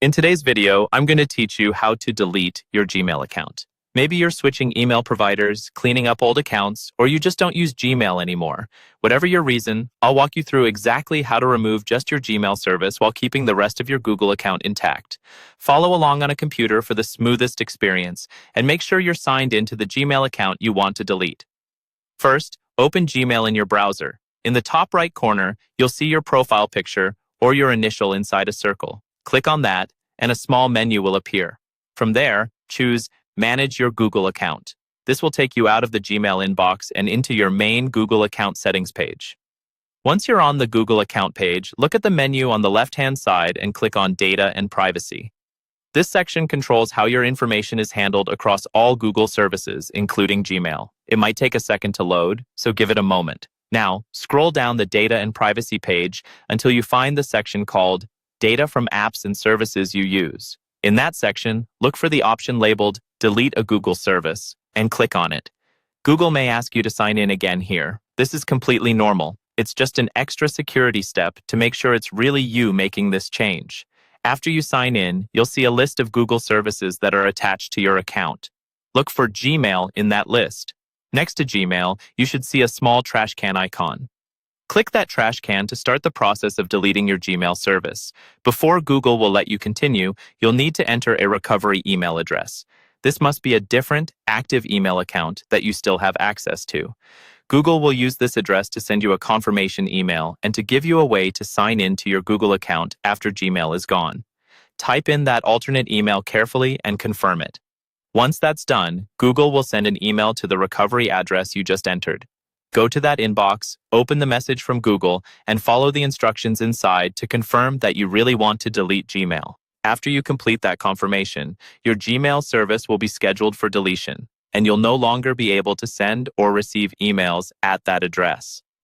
In today's video, I'm going to teach you how to delete your Gmail account. Maybe you're switching email providers, cleaning up old accounts, or you just don't use Gmail anymore. Whatever your reason, I'll walk you through exactly how to remove just your Gmail service while keeping the rest of your Google account intact. Follow along on a computer for the smoothest experience, and make sure you're signed into the Gmail account you want to delete. First, open Gmail in your browser. In the top right corner, you'll see your profile picture or your initial inside a circle. Click on that, and a small menu will appear. From there, choose Manage Your Google Account. This will take you out of the Gmail inbox and into your main Google account settings page. Once you're on the Google account page, look at the menu on the left-hand side and click on Data and Privacy. This section controls how your information is handled across all Google services, including Gmail. It might take a second to load, so give it a moment. Now, scroll down the Data and Privacy page until you find the section called Data from Apps and Services You Use. In that section, look for the option labeled Delete a Google Service and click on it. Google may ask you to sign in again here. This is completely normal. It's just an extra security step to make sure it's really you making this change. After you sign in, you'll see a list of Google services that are attached to your account. Look for Gmail in that list. Next to Gmail, you should see a small trash can icon. Click that trash can to start the process of deleting your Gmail service. Before Google will let you continue, you'll need to enter a recovery email address. This must be a different, active email account that you still have access to. Google will use this address to send you a confirmation email and to give you a way to sign in to your Google account after Gmail is gone. Type in that alternate email carefully and confirm it. Once that's done, Google will send an email to the recovery address you just entered. Go to that inbox, open the message from Google, and follow the instructions inside to confirm that you really want to delete Gmail. After you complete that confirmation, your Gmail service will be scheduled for deletion, and you'll no longer be able to send or receive emails at that address.